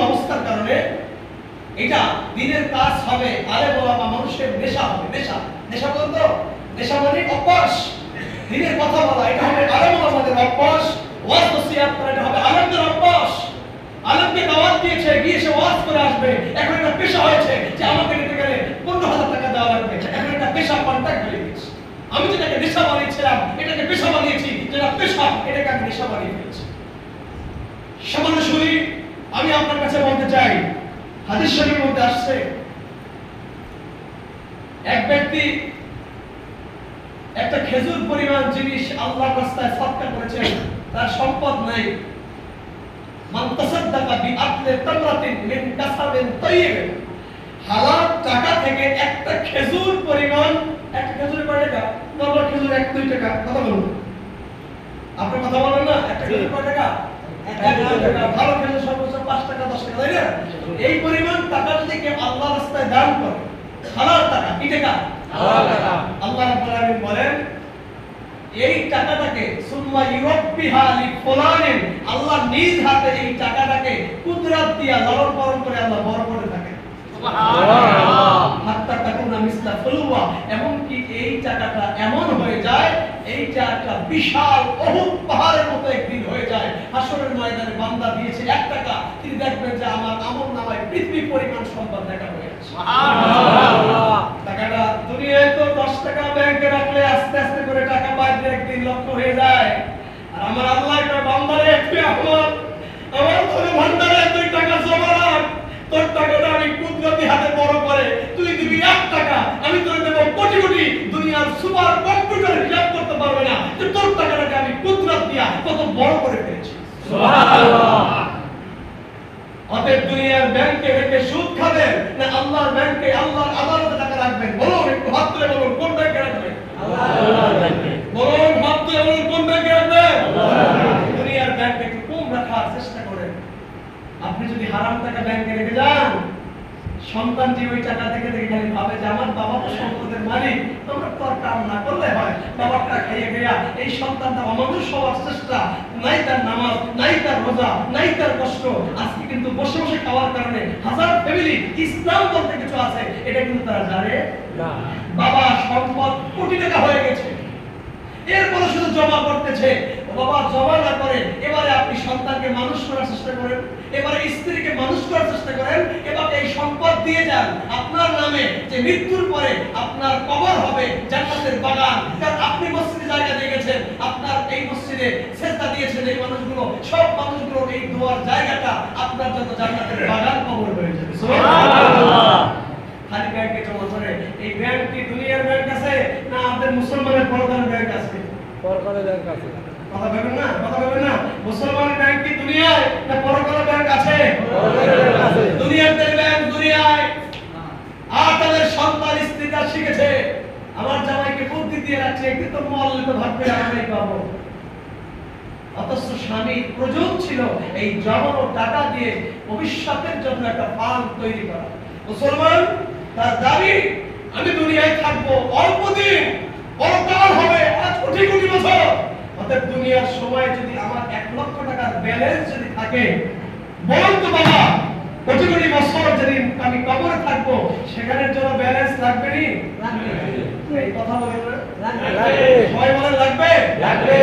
অবস্থার কারণে এটা দিনের কাজ হবে, আলেম ওলামা মানুষের নেশা হবে। নেশা নেশা বলতো নেশা মানে অভ্যাস। দিনের কথা বলা এটা হবে আলেম ওলামাদের অভ্যাস, ওয়াজ নসিহত করা এটা হবে আলেমদের অভ্যাস। আলেমকে দাওয়াত দিয়েছে, গিয়ে সে ওয়াজ করে আসবে, এখন একটা পেশা হয়েছে যে আমাকে নিতে গেলে 15,000 টাকা দেওয়া লাগবে, এখন একটা পেশা কন্ট্রাক্ট হয়ে গেছে। আমি যেটাকে নেশা বানিয়েছিলাম এটাকে পেশা বানিয়েছি, যেটা পেশা এটাকে আমি নেশা বানিয়ে ফেলেছি। সামান্য শুনি আমি আপনার কাছে বলতে চাই, হাদিস শরীফের মধ্যে আসছে এক ব্যক্তি একটা খেজুর পরিমাণ জিনিস আল্লাহর রাস্তায় সদকা করেছেন, তার সম্পদ নাই। মান তাসাদ্দাকা বিআদলি তামরাতিন মিন কাসাবিন তাইয়িব, হালাল টাকা থেকে একটা খেজুর পরিমাণ, একটা খেজুর কয় টাকা? নরমাল খেজুর 1-2 টাকা। কথা বলুন, আপনি কথা বলেন না, একটা খেজুর কয় টাকা? 1 টাকা। ভালো খেজুর সর্বোচ্চ 5 টাকা 10 টাকা, তাই না? এই পরিমাণ টাকা যদি কেউ আল্লাহর রাস্তায় দান করে, হালাল টাকা, কি টাকা? হালাল টাকা। আল্লাহ রাব্বুল আলামিন বলেন এই টাকাটাকে সুম্মা ইউরাব্বিহা লিফুলানিন, আল্লাহ নিজ হাতে এই টাকাটাকে কুদরত দিয়া লালন পালন করে আল্লাহ বড় করে থাকে। সুবহানাল্লাহ। হাত্তা তাকুনা মিসলা ফুলওয়া, এমন কি এই টাকাটা এমন হয়ে যায়, এইটা একটা বিশাল অহুদ পাহাড়ের মতো একদিন হয়ে যায়। হাসরের ময়দানে বান্দা দিয়েছে 1 টাকা, তিনি দেখবেন যে আমার আমলনামায় পৃথিবী পরিমাণ সম্পদ লেখা হয়ে আছে। সুবহানাল্লাহ। টাকাটা দুনিয়ায় তো 10 টাকা ব্যাংকে রাখলে আস্তে আস্তে করে টাকা বাড়তে একদিন লক্ষ হয়ে যায়। আর আমার আল্লাহ কয় বান্দারে, তুই আমার ধরে ভান্ডারে তুই টাকা জমা রাখ, তোর টাকাটা আমি কুদরতি হাতে বড় করে তুই দিবি 1 টাকা, আমি তোরে দেব কোটি কোটি। দুনিয়ার সুপার কম্পিউটার হিসাব করতে পারবে না যে তোর টাকাটাকে আমি কুদরত দিয়া কত বড় করে ফেলেছি। সুবহানাল্লাহ। অতএব দুনিয়ার ব্যাংকে রেখে সুদ খাবেন না আল্লাহর ব্যাংকে, আল্লাহর আদালতে টাকা রাখবেন? বলুন, একটু হাত তুলে বলুন কোন ব্যাংকে রাখবেন? আল্লাহর ব্যাংকে। বলুন, হাত তুলে বলুন কোন ব্যাংকে রাখবেন? আল্লাহর ব্যাংকে। দুনিয়ার ব্যাংকে একটু কম রাখার চেষ্টা করেন। আপনি যদি হারাম টাকা ব্যাংকে রেখে যান, সন্তানটি ওই টাকা থেকে খালি ভাবে যে আমার বাবা তো সম্পদের মালিক, তোমরা তো আর কাম না করলে হয়, বাবাটা খাইয়ে গিয়া এই সন্তানটা অমানুষ হওয়ার চেষ্টা, নাই তার নামাজ, নাই তার রোজা, নাই তার কষ্ট। আজকে কিন্তু বসে বসে খাওয়ার কারণে হাজার ফ্যামিলি ইসলাম বলতে কিছু আছে এটা কিন্তু তারা জানে না। বাবা সম্পদ কোটি টাকা হয়ে গেছে, এরপরে শুধু জমা করতেছে। বাবা জমা না করে এবারে আপনি সন্তানকে মানুষ করার চেষ্টা করেন, এবারে স্ত্রীকে মানুষ করার চেষ্টা করেন, এবারে এই সম্পদ দিয়ে যান আপনার নামে, যে মৃত্যুর পরে আপনার কবর হবে জান্নাতের বাগান। কারণ আপনি মসজিদে জায়গা দিয়ে গেছেন, আপনার এই মসজিদে সেজদা দিয়েছেন এই মানুষগুলো, সব মানুষগুলো এই দোয়ার জায়গাটা আপনার জন্য জান্নাতের বাগান কবর হয়ে যাবে। সুবহানাল্লাহ। খালি ব্যাংকে জমা করে, এই ব্যাংক কি দুনিয়ার ব্যাংক আছে না আমাদের মুসলমানের পরকালের ব্যাংক আছে? পরকালের ব্যাংক আছে। কথা ভাবেন না, কথা ভাবেন না। মুসলমানের ব্যাংক কি দুনিয়ায় না পরকালের ব্যাংক আছে? পরকালের ব্যাংক আছে। দুনিয়াতে ব্যাংক দুনিয়ায়, আর তাদের সন্তান স্ত্রীরা শিখেছে আমার জামাইকে বুদ্ধি দিয়ে রাখছে, একটু তো মল্লিত ভাববে আমরাই পাবো। অথচ স্বামী প্রযোগ ছিল এই জমানো টাকা দিয়ে ভবিষ্যতের জন্য একটা ফান্ড তৈরি করা। মুসলমান তার দাবি আমি দুনিয়ায় থাকবো অল্প দিন, পরকাল হবে 5 কোটি কোটি বছর। অতএব দুনিয়ার সময় যদি আমার 1 লক্ষ টাকার ব্যালেন্স যদি থাকে, বলুন তো বাবা কোটি কোটি বছর যদি আমি কবরে থাকবো সেখানের জন্য ব্যালেন্স লাগবে নি? লাগবে। এই কথা বলেন না? লাগবে। সবাই বলেন লাগবে? লাগবে।